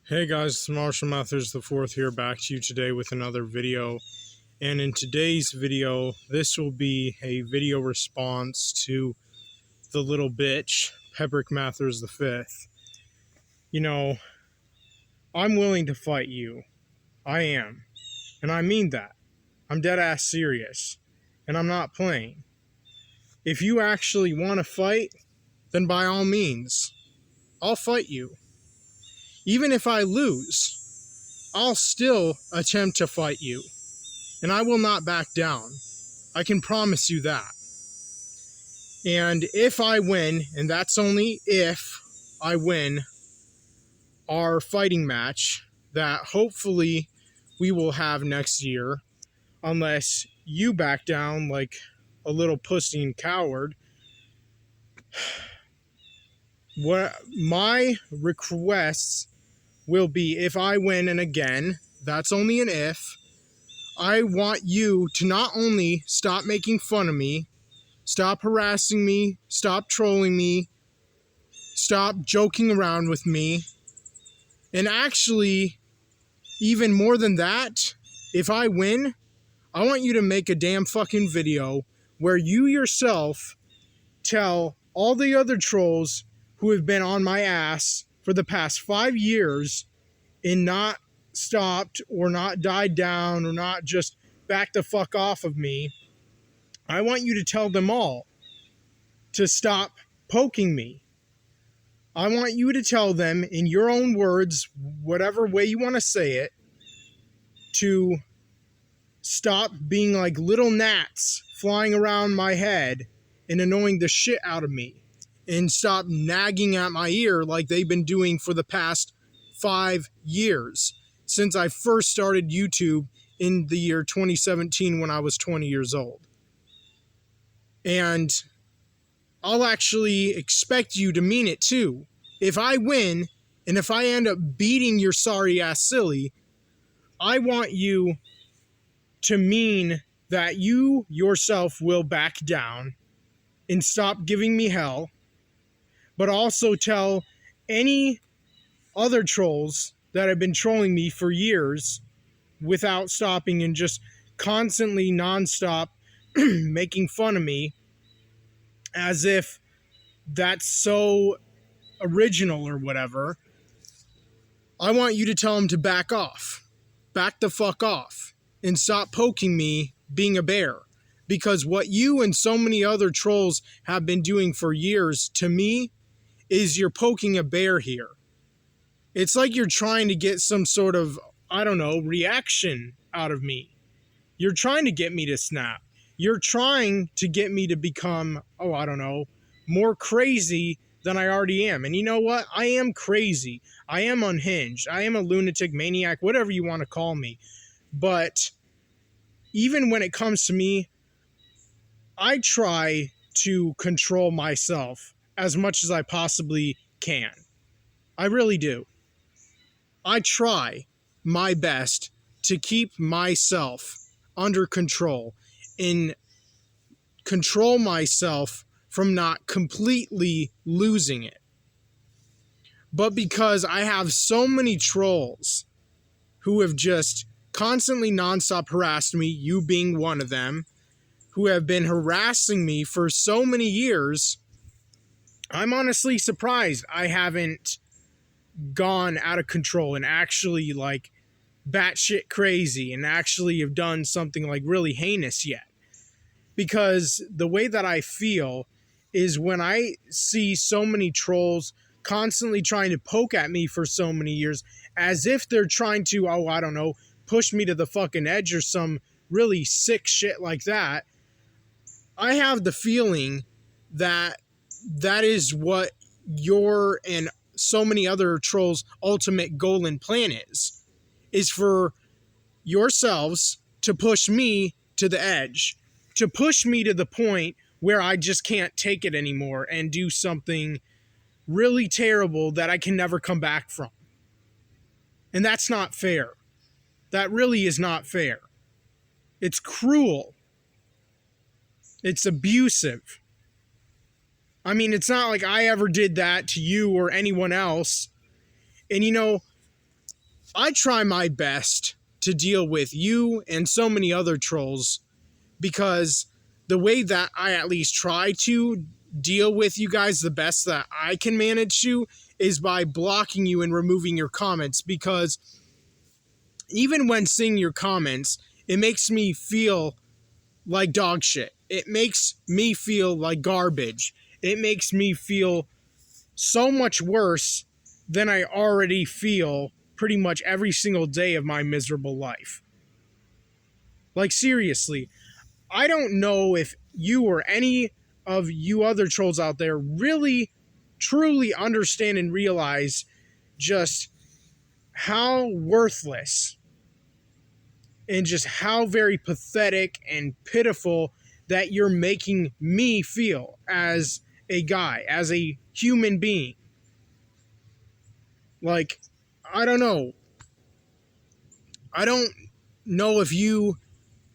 Hey guys, it's Pebric Mathers the fourth here, back to you today with another video. And in today's video, this will be a video response to the little bitch, Pebric Mathers the fifth. You know, I'm willing to fight you. I am. And I mean that. I'm dead ass serious. And I'm not playing. If you actually want to fight, then by all means, I'll fight you. Even if I lose, I'll still attempt to fight you, and I will not back down. I can promise you that. And if I win, and that's only if I win our fighting match that hopefully we will have next year, unless you back down like a little pussy and coward, what my requests will be, if I win, and again, that's only an if, I want you to not only stop making fun of me, stop harassing me, stop trolling me, stop joking around with me, and actually, even more than that, if I win, I want you to make a damn fucking video where you yourself tell all the other trolls who have been on my ass for the past 5 years and not stopped or not died down or not just back the fuck off of me. I want you to tell them all to stop poking me. I want you to tell them in your own words, whatever way you want to say it, to stop being like little gnats flying around my head and annoying the shit out of me, and stop nagging at my ear like they've been doing for the past 5 years since I first started YouTube in the year 2017 when I was 20 years old. And I'll actually expect you to mean it too. If I win, and if I end up beating your sorry ass silly, I want you to mean that you yourself will back down and stop giving me hell, but also tell any other trolls that have been trolling me for years without stopping and just constantly nonstop making fun of me as if that's so original or whatever. I want you to tell them to back off. Back the fuck off. And stop poking me being a bear. Because what you and so many other trolls have been doing for years, to me, is you're poking a bear here. It's like you're trying to get some sort of, I don't know, reaction out of me. You're trying to get me to snap. You're trying to get me to become, I don't know, more crazy than I already am. And you know what? I am crazy. I am unhinged. I am a lunatic, maniac, whatever you want to call me. But even when it comes to me, I try to control myself as much as I possibly can. I really do. I try my best to keep myself under control and control myself from not completely losing it. But because I have so many trolls who have just constantly nonstop harassed me, you being one of them, who have been harassing me for so many years, I'm honestly surprised I haven't gone out of control and actually like batshit crazy and actually have done something like really heinous yet. Because the way that I feel is when I see so many trolls constantly trying to poke at me for so many years, as if they're trying to, I don't know, push me to the fucking edge or some really sick shit like that, I have the feeling that that is what your and so many other trolls' ultimate goal and plan is for yourselves to push me to the edge, to push me to the point where I just can't take it anymore and do something really terrible that I can never come back from. And that's not fair. That really is not fair. It's cruel. It's abusive. I mean, it's not like I ever did that to you or anyone else. And you know, I try my best to deal with you and so many other trolls, because the way that I at least try to deal with you guys the best that I can manage to is by blocking you and removing your comments, because even when seeing your comments, it makes me feel like dog shit. It makes me feel like garbage. It makes me feel so much worse than I already feel pretty much every single day of my miserable life. Like, seriously, I don't know if you or any of you other trolls out there really, truly understand and realize just how worthless and just how very pathetic and pitiful that you're making me feel as a guy, as a human being. Like, I don't know. I don't know if you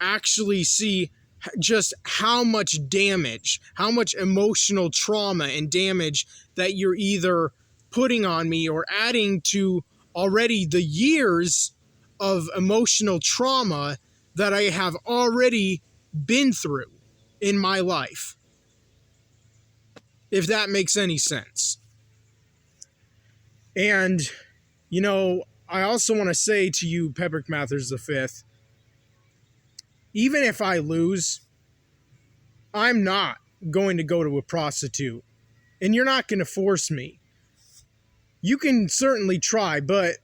actually see just how much damage, how much emotional trauma and damage that you're either putting on me or adding to already the years of emotional trauma that I have already been through in my life. If that makes any sense. And, you know, I also want to say to you, Pebric Mathers V, even if I lose, I'm not going to go to a prostitute. And you're not going to force me. You can certainly try, but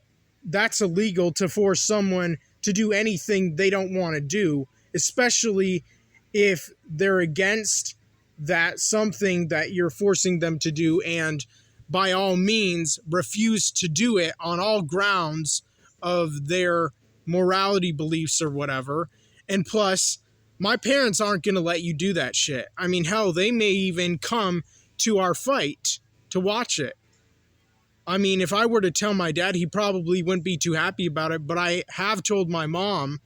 that's illegal to force someone to do anything they don't want to do, especially if they're against that something that you're forcing them to do, and by all means refuse to do it on all grounds of their morality beliefs or whatever. And plus, my parents aren't going to let you do that shit. I mean, hell, they may even come to our fight to watch it. I mean, if I were to tell my dad, he probably wouldn't be too happy about it, but I have told my mom,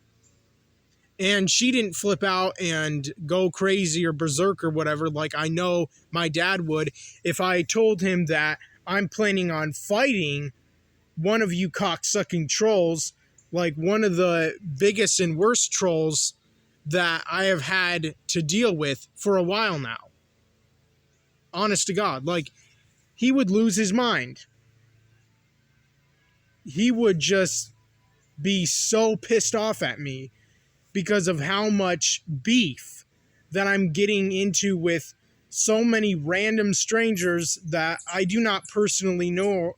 and she didn't flip out and go crazy or berserk or whatever like I know my dad would if I told him that I'm planning on fighting one of you cocksucking trolls, like one of the biggest and worst trolls that I have had to deal with for a while now. Honest to God, like, he would lose his mind. He would just be so pissed off at me because of how much beef that I'm getting into with so many random strangers that I do not personally know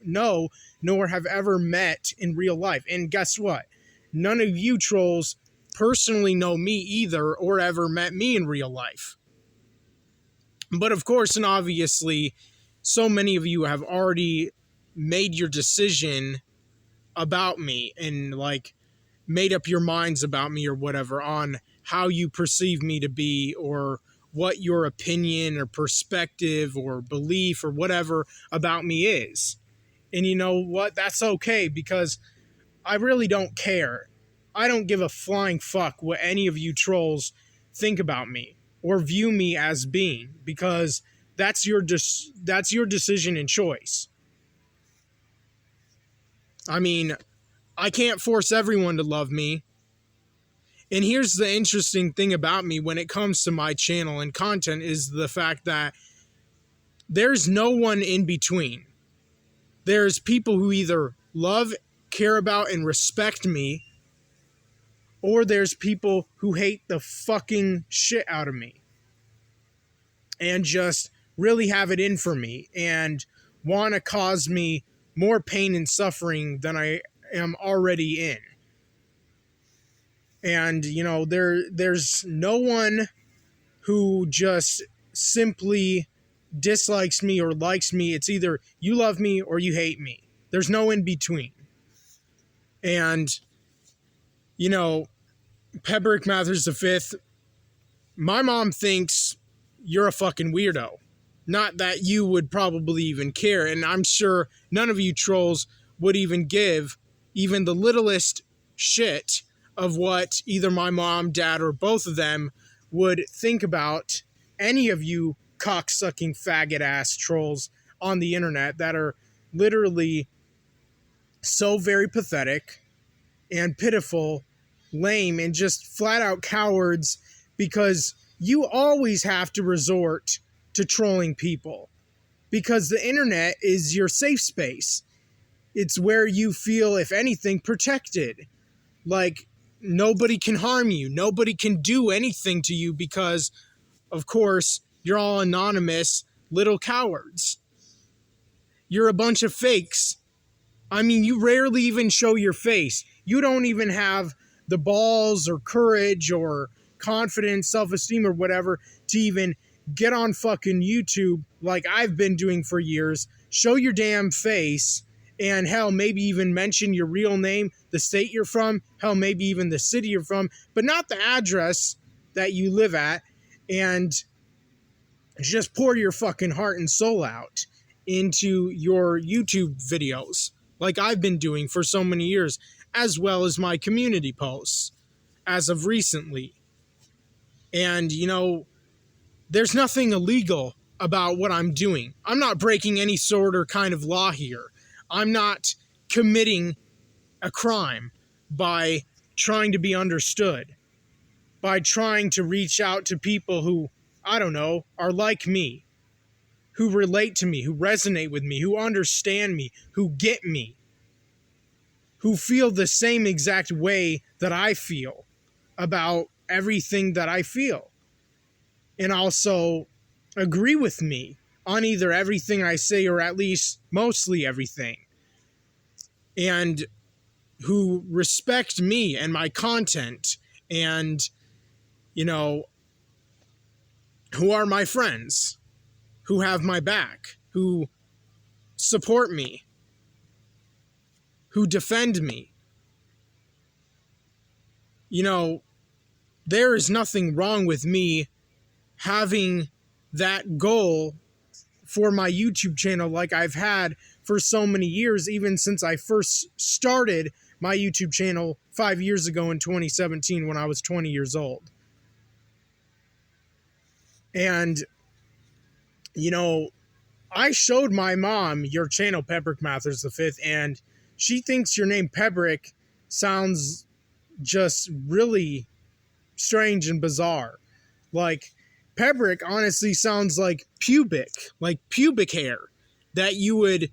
nor have ever met in real life. And guess what? None of you trolls personally know me either or ever met me in real life. But of course, and obviously, so many of you have already made your decision about me and like made up your minds about me or whatever on how you perceive me to be, or what your opinion or perspective or belief or whatever about me is. And you know what? That's okay, because I really don't care. I don't give a flying fuck what any of you trolls think about me or view me as being, because that's your decision and choice. I mean, I can't force everyone to love me. And here's the interesting thing about me when it comes to my channel and content is the fact that there's no one in between. There's people who either love, care about, and respect me, or there's people who hate the fucking shit out of me and just really have it in for me and want to cause me more pain and suffering than I am already in. And, you know, there's no one who just simply dislikes me or likes me. It's either you love me or you hate me. There's no in between. And, you know, Pebric Mathers V, my mom thinks you're a fucking weirdo. Not that you would probably even care. And I'm sure none of you trolls would even give even the littlest shit of what either my mom, dad, or both of them would think about any of you cocksucking faggot ass trolls on the internet that are literally so very pathetic and pitiful, lame, and just flat out cowards, because you always have to resort to trolling people because the internet is your safe space. It's where you feel, if anything, protected. Like, nobody can harm you. Nobody can do anything to you because, of course, you're all anonymous little cowards. You're a bunch of fakes. I mean, you rarely even show your face. You don't even have the balls or courage or confidence, self-esteem or whatever to even get on fucking YouTube like I've been doing for years, show your damn face, and hell, maybe even mention your real name, the state you're from, hell, maybe even the city you're from, but not the address that you live at, and just pour your fucking heart and soul out into your YouTube videos like I've been doing for so many years, as well as my community posts as of recently. And, you know, there's nothing illegal about what I'm doing. I'm not breaking any sort or kind of law here. I'm not committing a crime by trying to be understood, by trying to reach out to people who, I don't know, are like me, who relate to me, who resonate with me, who understand me, who get me, who feel the same exact way that I feel about everything that I feel, and also agree with me on either everything I say or at least mostly everything, and who respect me and my content, and, you know, who are my friends, who have my back, who support me, who defend me. You know, there is nothing wrong with me having that goal for my YouTube channel like I've had for so many years, even since I first started my YouTube channel 5 years ago in 2017 when I was 20 years old. And, you know, I showed my mom your channel, Pebric Mathers the Fifth, and she thinks your name Pebric sounds just really strange and bizarre. Like, Pebric honestly sounds like pubic hair that you would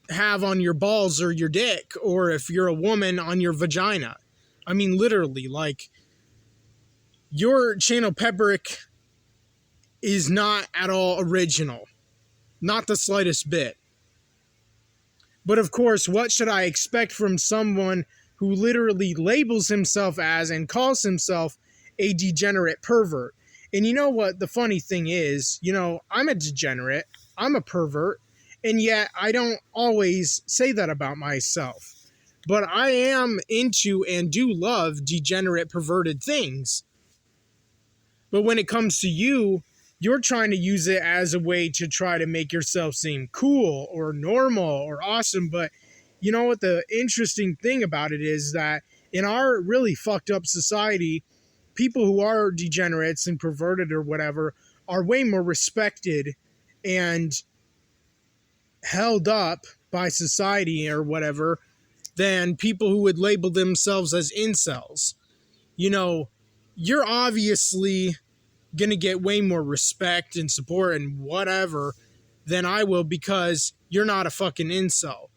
have on your balls or your dick, or if you're a woman, on your vagina. I mean, literally, like, your channel Pebric is not at all original. Not the slightest bit. But of course, what should I expect from someone who literally labels himself as and calls himself a degenerate pervert? And you know what the funny thing is? You know, I'm a degenerate, I'm a pervert, and yet I don't always say that about myself. But I am into and do love degenerate, perverted things. But when it comes to you, you're trying to use it as a way to try to make yourself seem cool or normal or awesome. But you know what the interesting thing about it is that in our really fucked up society, people who are degenerates and perverted or whatever are way more respected and held up by society or whatever than people who would label themselves as incels. You know, you're obviously going to get way more respect and support and whatever than I will because you're not a fucking incel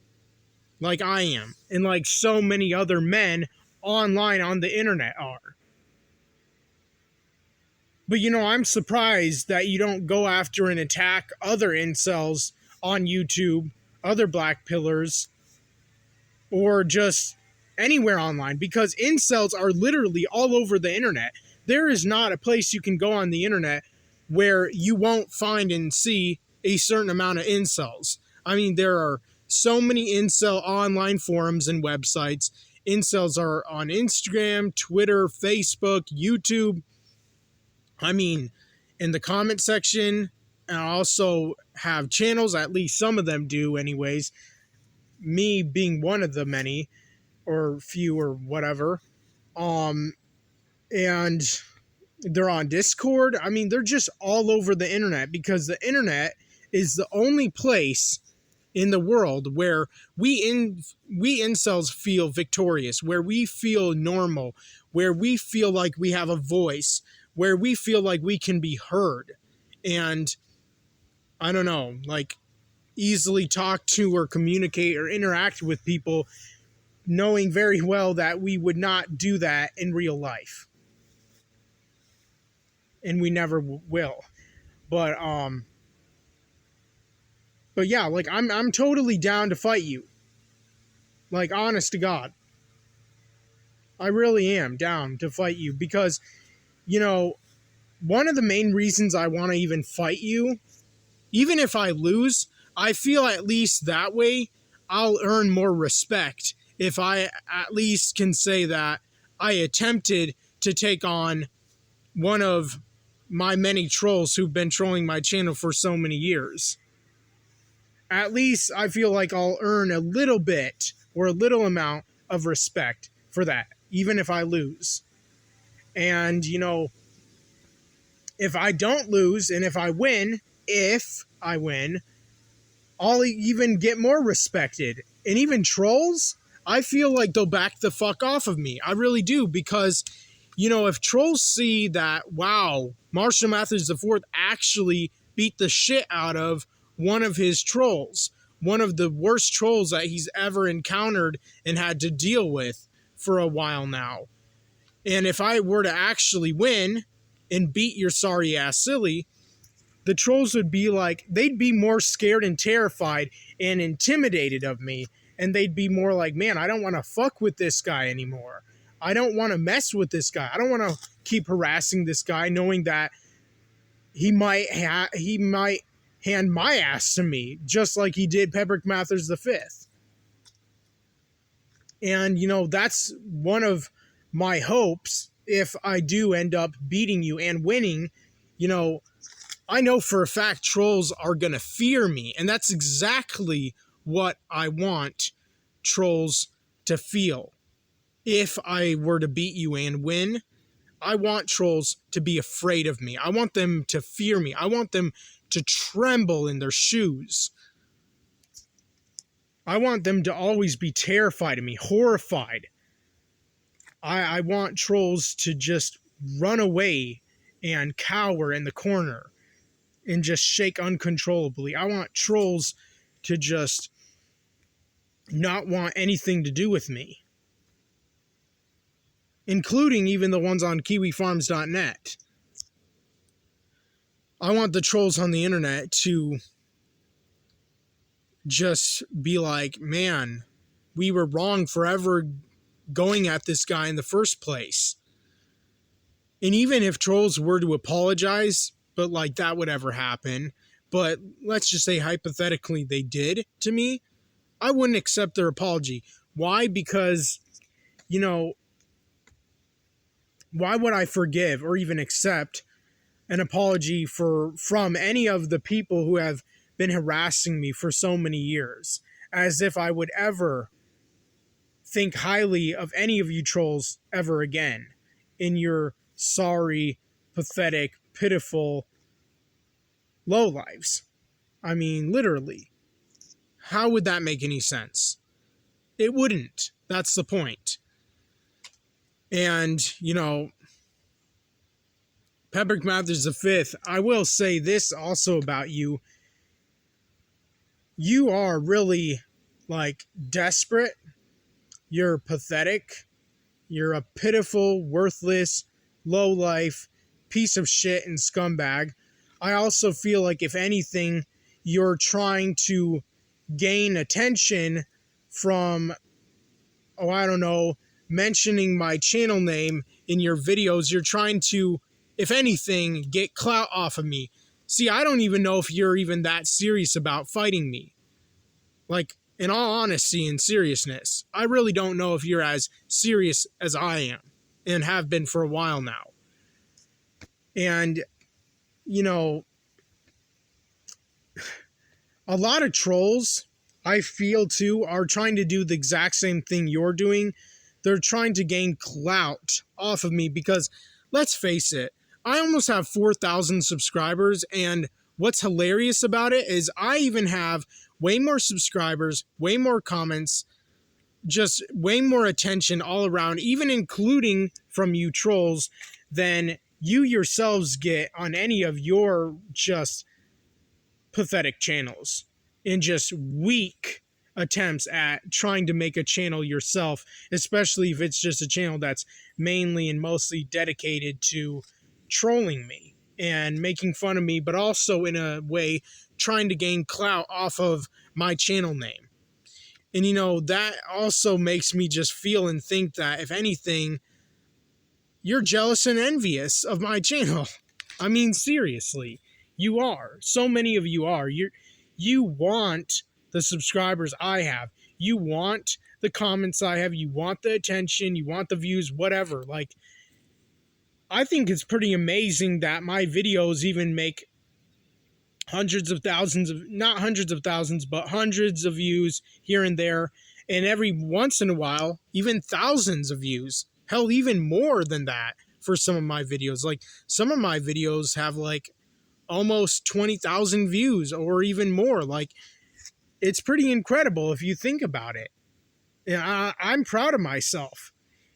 like I am, and like so many other men online on the internet are. But you know, I'm surprised that you don't go after and attack other incels on YouTube, other black pillars, or just anywhere online, because incels are literally all over the internet. There is not a place you can go on the internet where you won't find and see a certain amount of incels. I mean, there are so many incel online forums and websites. Incels are on Instagram, Twitter, Facebook, YouTube. I mean, in the comment section, and I also have channels, at least some of them do anyways, me being one of the many, or few, or whatever. And they're on Discord. I mean, they're just all over the internet because the internet is the only place in the world where we incels feel victorious, where we feel normal, where we feel like we have a voice, where we feel like we can be heard, and I don't know, like easily talk to or communicate or interact with people, knowing very well that we would not do that in real life. And we never will. But yeah, like I'm totally down to fight you. Like, honest to God. I really am down to fight you because, you know, one of the main reasons I want to even fight you, even if I lose, I feel at least that way I'll earn more respect if I at least can say that I attempted to take on one of my many trolls who've been trolling my channel for so many years. At least I feel like I'll earn a little bit or a little amount of respect for that, even if I lose. And, you know, if I don't lose and if I win, I'll even get more respected. And even trolls, I feel like they'll back the fuck off of me. I really do, because, you know, if trolls see that, wow, Marshall Mathers IV actually beat the shit out of one of his trolls, one of the worst trolls that he's ever encountered and had to deal with for a while now. And if I were to actually win and beat your sorry ass silly, the trolls would be like, they'd be more scared and terrified and intimidated of me. And they'd be more like, man, I don't want to fuck with this guy anymore. I don't want to mess with this guy. I don't want to keep harassing this guy, knowing that he might hand my ass to me, just like he did Pebric Mathers V. And, you know, that's one of my hopes. If I do end up beating you and winning, you know, I know for a fact trolls are going to fear me. And that's exactly what I want trolls to feel. If I were to beat you and win, I want trolls to be afraid of me. I want them to fear me. I want them to tremble in their shoes. I want them to always be terrified of me, horrified. I want trolls to just run away and cower in the corner and just shake uncontrollably. I want trolls to just not want anything to do with me, including even the ones on kiwifarms.net. I want the trolls on the internet to just be like, man, we were wrong forever going at this guy in the first place. And even if trolls were to apologize, but like that would ever happen, but let's just say hypothetically they did to me, I wouldn't accept their apology. Why? Because, you know, why would I forgive or even accept an apology from any of the people who have been harassing me for so many years? As if I would ever think highly of any of you trolls ever again in your sorry, pathetic, pitiful lowlives. I mean, literally. How would that make any sense? It wouldn't. That's the point. And, you know, Pebric Mathers V, I will say this also about you. You are really, like, desperate. You're pathetic. You're a pitiful, worthless, lowlife piece of shit and scumbag. I also feel like, if anything, you're trying to gain attention from, I don't know, mentioning my channel name in your videos. You're trying to, if anything, get clout off of me. See, I don't even know if you're even that serious about fighting me. Like, in all honesty and seriousness, I really don't know if you're as serious as I am and have been for a while now. And, you know, a lot of trolls, I feel too, are trying to do the exact same thing you're doing. They're trying to gain clout off of me because, let's face it, I almost have 4,000 subscribers, and what's hilarious about it is I even have way more subscribers, way more comments, just way more attention all around, even including from you trolls, than you yourselves get on any of your just pathetic channels and just weak attempts at trying to make a channel yourself, especially if it's just a channel that's mainly and mostly dedicated to trolling me and making fun of me, but also in a way trying to gain clout off of my channel name. And that also makes me just feel and think that if anything, you're jealous and envious of my channel. I mean, seriously, you are. So many of you are. You want the subscribers I have. You want the comments I have. You want the attention. You want the views, whatever. Like, I think it's pretty amazing that my videos even make hundreds of thousands of, not hundreds of thousands, but hundreds of views here and there. And every once in a while, even thousands of views. Hell, even more than that for some of my videos. Like, some of my videos have like almost 20,000 views or even more. Like, it's pretty incredible if you think about it. And I'm proud of myself.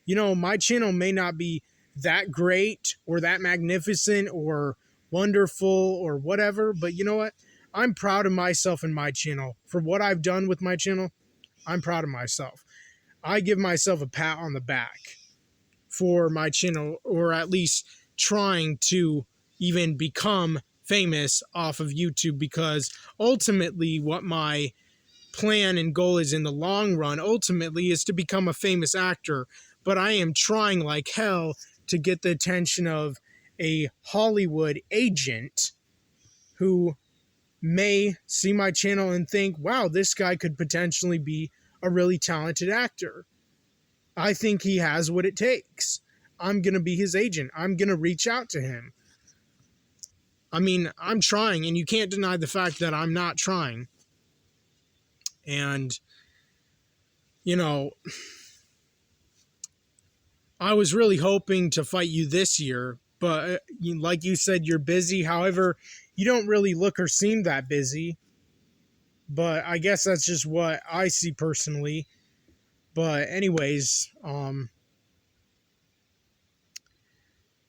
My channel may not be that great or that magnificent or wonderful or whatever, but you know what? I'm proud of myself and my channel. For what I've done with my channel, I'm proud of myself. I give myself a pat on the back for my channel, or at least trying to even become famous off of YouTube, because ultimately what my plan and goal is in the long run ultimately is to become a famous actor. But I am trying like hell to get the attention of a Hollywood agent who may see my channel and think, wow, this guy could potentially be a really talented actor. I think he has what it takes. I'm going to be his agent. I'm going to reach out to him. I mean, I'm trying, and you can't deny the fact that I'm not trying. And, I was really hoping to fight you this year, but like you said, you're busy. However, you don't really look or seem that busy. But I guess that's just what I see personally. But anyways,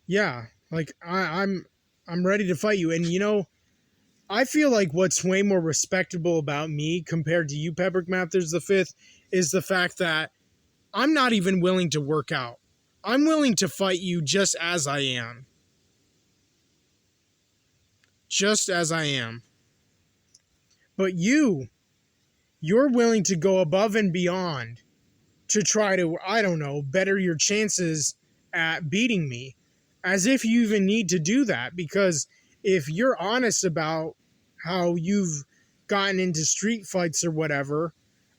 yeah, like I'm ready to fight you. And I feel like what's way more respectable about me compared to you, Pebric Mathers the Fifth, is the fact that I'm not even willing to work out. I'm willing to fight you just as I am. Just as I am. But you're willing to go above and beyond to try to, I don't know, better your chances at beating me. As if you even need to do that, because if you're honest about how you've gotten into street fights or whatever,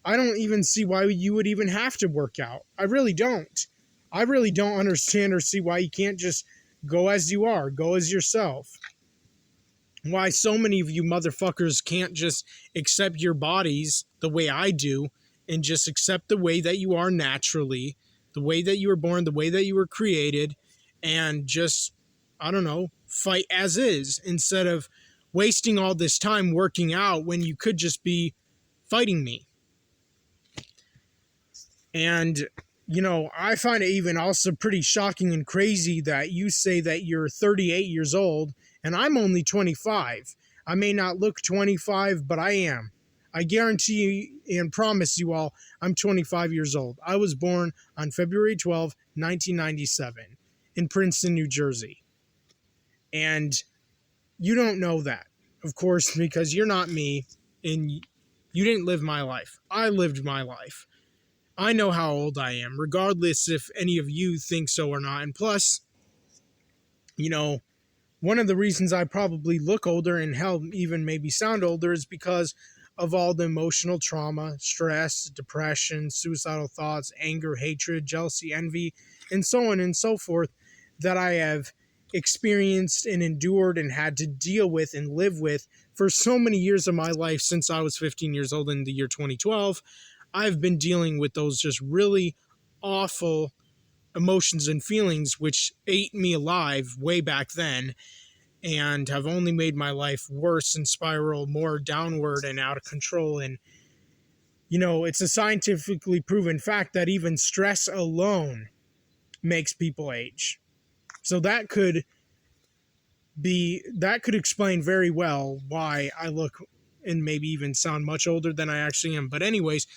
I don't even see why you would even have to work out. I really don't. I really don't understand or see why you can't just go as you are, go as yourself. Why so many of you motherfuckers can't just accept your bodies the way I do and just accept the way that you are naturally, the way that you were born, the way that you were created, and just, I don't know, fight as is instead of wasting all this time working out when you could just be fighting me. And, I find it even also pretty shocking and crazy that you say that you're 38 years old and I'm only 25. I may not look 25, but I am. I guarantee you and promise you all, I'm 25 years old. I was born on February 12, 1997 in Princeton, New Jersey. And you don't know that, of course, because you're not me and you didn't live my life. I lived my life. I know how old I am, regardless if any of you think so or not. And plus, one of the reasons I probably look older and hell even maybe sound older is because of all the emotional trauma, stress, depression, suicidal thoughts, anger, hatred, jealousy, envy, and so on and so forth that I have experienced and endured and had to deal with and live with for so many years of my life since I was 15 years old in the year 2012. I've been dealing with those just really awful emotions and feelings which ate me alive way back then. and have only made my life worse and spiral more downward and out of control. And, it's a scientifically proven fact that even stress alone makes people age. So that could explain very well why I look and maybe even sound much older than I actually am. But anyways,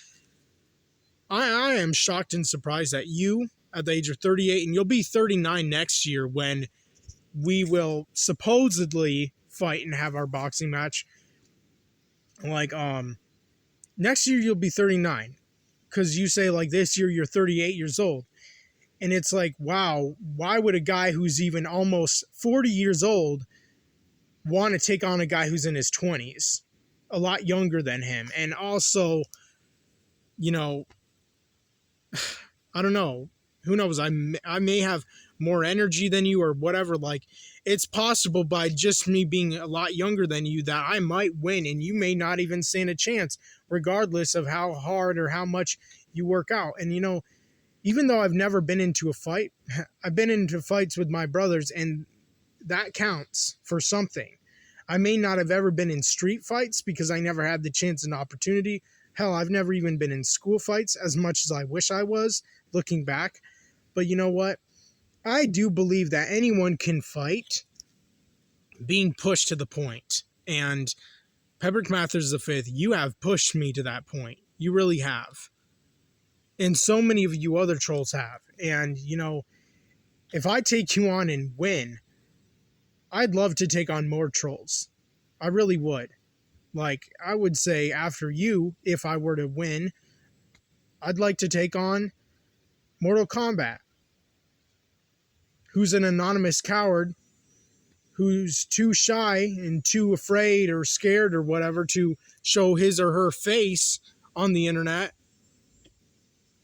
I am shocked and surprised that you, at the age of 38, and you'll be 39 next year when we will supposedly fight and have our boxing match. Like, next year you'll be 39. Because you say, like, this year you're 38 years old. And it's like, wow, why would a guy who's even almost 40 years old want to take on a guy who's in his 20s? A lot younger than him. And also, I don't know. Who knows? I may have more energy than you or whatever. Like, it's possible by just me being a lot younger than you that I might win and you may not even stand a chance, regardless of how hard or how much you work out. And, even though I've never been into a fight, I've been into fights with my brothers, and that counts for something. I may not have ever been in street fights because I never had the chance and opportunity. Hell, I've never even been in school fights as much as I wish I was, looking back. But you know what? I do believe that anyone can fight being pushed to the point. And Pebric Mathers V, you have pushed me to that point. You really have. And so many of you other trolls have. And, if I take you on and win, I'd love to take on more trolls. I really would. Like, I would say after you, if I were to win, I'd like to take on Mortal Kombat, who's an anonymous coward, who's too shy and too afraid or scared or whatever to show his or her face on the internet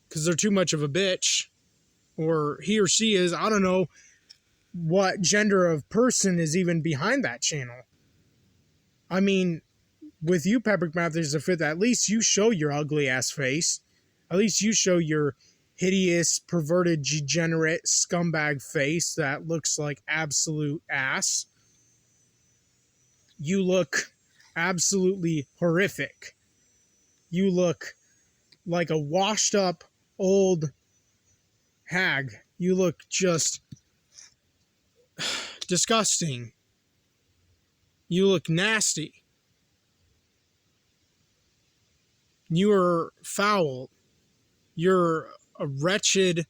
because they're too much of a bitch, or he or she is. I don't know what gender of person is even behind that channel. I mean, with you, Pebric Mathers V, at least you show your ugly ass face. At least you show your hideous, perverted, degenerate, scumbag face that looks like absolute ass. You look absolutely horrific. You look like a washed up old hag. You look just disgusting. You look nasty. You are foul. You're a wretched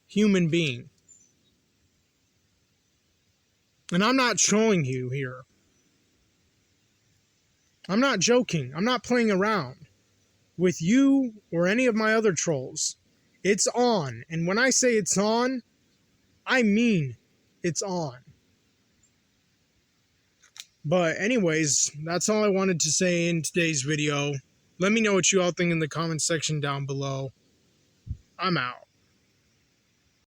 human being. And I'm not trolling you here. I'm not joking. I'm not playing around with you or any of my other trolls. It's on. And when I say it's on, I mean it's on. But anyways, that's all I wanted to say in today's video. Let me know what you all think in the comment section down below. I'm out.